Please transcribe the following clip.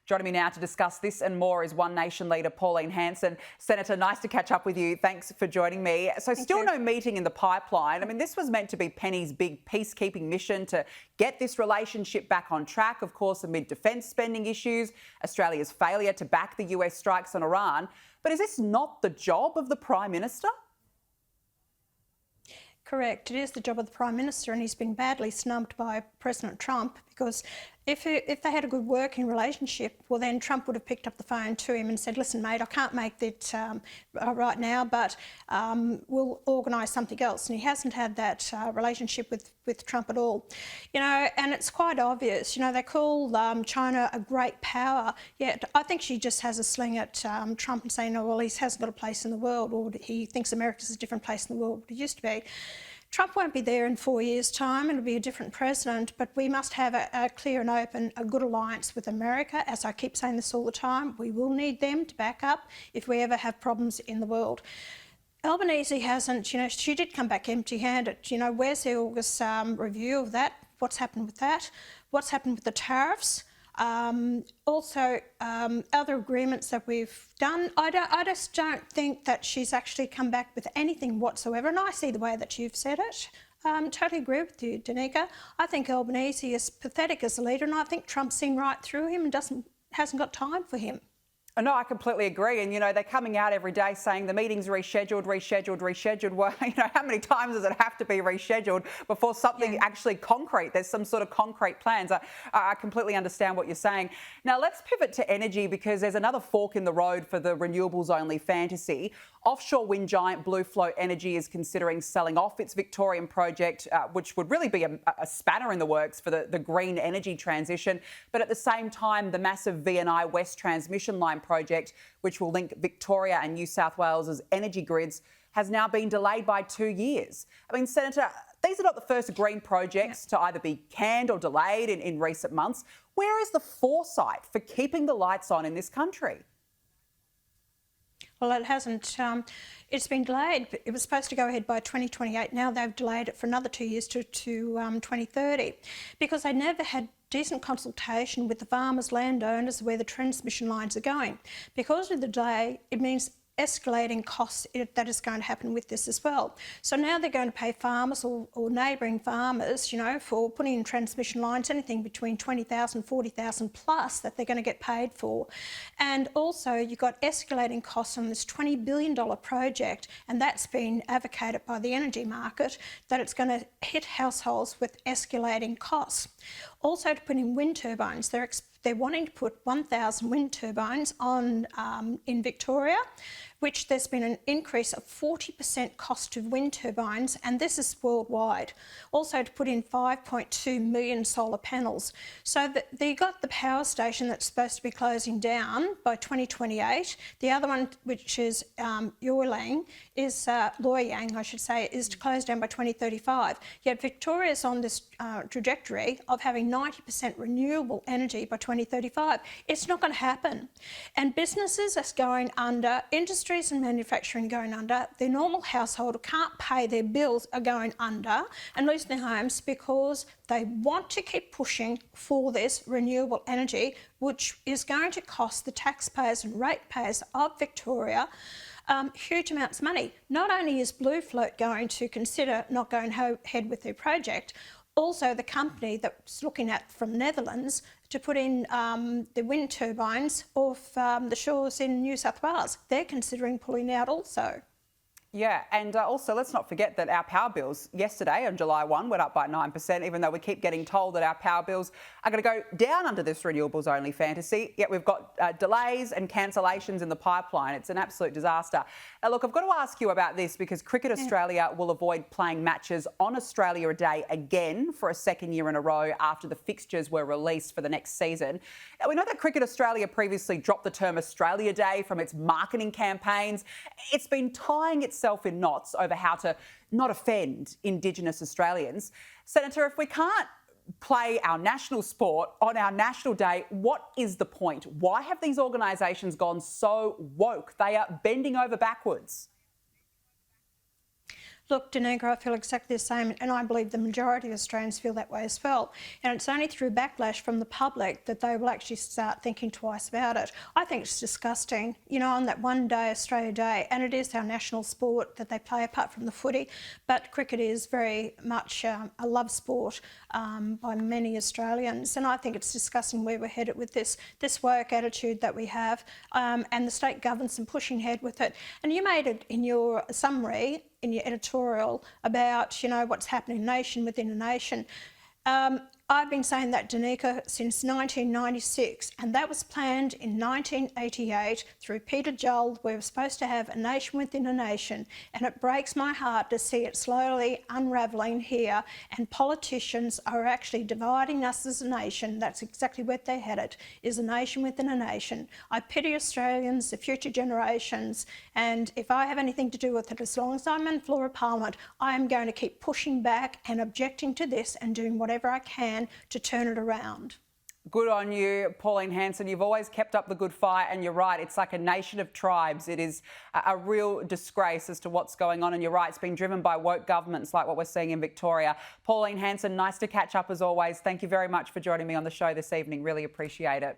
Joining me now to discuss this and more is One Nation Leader Pauline Hanson. Senator, nice to catch up with you. Thanks for joining me. So still no meeting in the pipeline. I mean, this was meant to be Penny's big peacekeeping mission to get this relationship back on track, of course, amid defence spending issues, Australia's failure to back the US strikes on Iran. But is this not the job of the Prime Minister? Correct. It is the job of the Prime Minister, and he's been badly snubbed by President Trump, because if they had a good working relationship, well, then Trump would have picked up the phone to him and said, listen, mate, I can't make that right now, but we'll organise something else. And he hasn't had that relationship with Trump at all. You know, and it's quite obvious. You know, they call China a great power, yet I think she just has a sling at Trump and saying, oh, well, he hasn't got a place in the world, or he thinks America's a different place in the world than it used to be. Trump won't be there in 4 years' time. It'll be a different president, but we must have a clear and open, a good alliance with America. As I keep saying this all the time, we will need them to back up if we ever have problems in the world. Albanese hasn't, you know, she did come back empty-handed. You know, where's the August review of that? What's happened with that? What's happened with the tariffs? Also, other agreements that we've done, I just don't think that she's actually come back with anything whatsoever. And I see the way that you've said it. Totally agree with you, Danica. I think Albanese is pathetic as a leader, and I think Trump's seen right through him and hasn't got time for him. No, I completely agree. And, you know, they're coming out every day saying the meeting's rescheduled. Well, you know, how many times does it have to be rescheduled before something actually concrete? There's some sort of concrete plans. I completely understand what you're saying. Now, let's pivot to energy, because there's another fork in the road for the renewables-only fantasy. Offshore wind giant Bluefloat Energy is considering selling off its Victorian project, which would really be a spanner in the works for the green energy transition. But at the same time, the massive VNI West Transmission Line project, which will link Victoria and New South Wales's energy grids, has now been delayed by 2 years. I mean, Senator, these are not the first green projects to either be canned or delayed in recent months. Where is the foresight for keeping the lights on in this country? Well, it hasn't. It's been delayed. It was supposed to go ahead by 2028. Now they've delayed it for another 2 years to 2030, because they never had decent consultation with the farmers, landowners, where the transmission lines are going. Because of the delay, it means escalating costs that is going to happen with this as well. So now they're going to pay farmers or neighbouring farmers, you know, for putting in transmission lines, anything between 20,000, 40,000 plus that they're going to get paid for. And also you've got escalating costs on this $20 billion project, and that's been advocated by the energy market, that it's going to hit households with escalating costs. Also, to put in wind turbines, they're wanting to put 1,000 wind turbines on in Victoria, which there's been an increase of 40% cost of wind turbines, and this is worldwide. Also, to put in 5.2 million solar panels. So you got the power station that's supposed to be closing down by 2028. The other one, which is Loy Yang, I should say, is to close down by 2035. Yet Victoria's on this trajectory of having 90% renewable energy by 2035. It's not going to happen. And businesses are going under, industries and manufacturing going under, their normal household who can't pay their bills are going under and losing their homes because they want to keep pushing for this renewable energy, which is going to cost the taxpayers and ratepayers of Victoria huge amounts of money. Not only is Bluefloat going to consider not going ahead with their project, also the company that's looking at from Netherlands to put in the wind turbines off the shores in New South Wales. They're considering pulling out also. Yeah, and also let's not forget that our power bills yesterday on July 1 went up by 9%, even though we keep getting told that our power bills are going to go down under this renewables only fantasy. Yet we've got delays and cancellations in the pipeline. It's an absolute disaster. Now, look, I've got to ask you about this, because Cricket Australia will avoid playing matches on Australia Day again for a second year in a row after the fixtures were released for the next season. Now, we know that Cricket Australia previously dropped the term Australia Day from its marketing campaigns. It's been tying itself in knots over how to not offend Indigenous Australians. Senator, if we can't play our national sport on our national day, what is the point? Why have these organisations gone so woke? They are bending over backwards. Look, Danica, I feel exactly the same, and I believe the majority of Australians feel that way as well. And it's only through backlash from the public that they will actually start thinking twice about it. I think it's disgusting, you know, on that one day, Australia Day, and it is our national sport that they play apart from the footy, but cricket is very much a love sport by many Australians, and I think it's disgusting where we're headed with this woke attitude that we have, and the state governments and pushing ahead with it. And you made it in your summary, in your editorial, about, you know, what's happening nation within a nation. I've been saying that, Danica, since 1996, and that was planned in 1988 through Peter Joel. We were supposed to have a nation within a nation, and it breaks my heart to see it slowly unravelling here, and politicians are actually dividing us as a nation. That's exactly where they're headed, is a nation within a nation. I pity Australians, the future generations, and if I have anything to do with it, as long as I'm on the floor of Parliament, I am going to keep pushing back and objecting to this and doing whatever I can to turn it around. Good on you, Pauline Hanson. You've always kept up the good fight, and you're right, it's like a nation of tribes. It is a real disgrace as to what's going on, and you're right, it's been driven by woke governments like what we're seeing in Victoria. Pauline Hanson, nice to catch up as always. Thank you very much for joining me on the show this evening. Really appreciate it.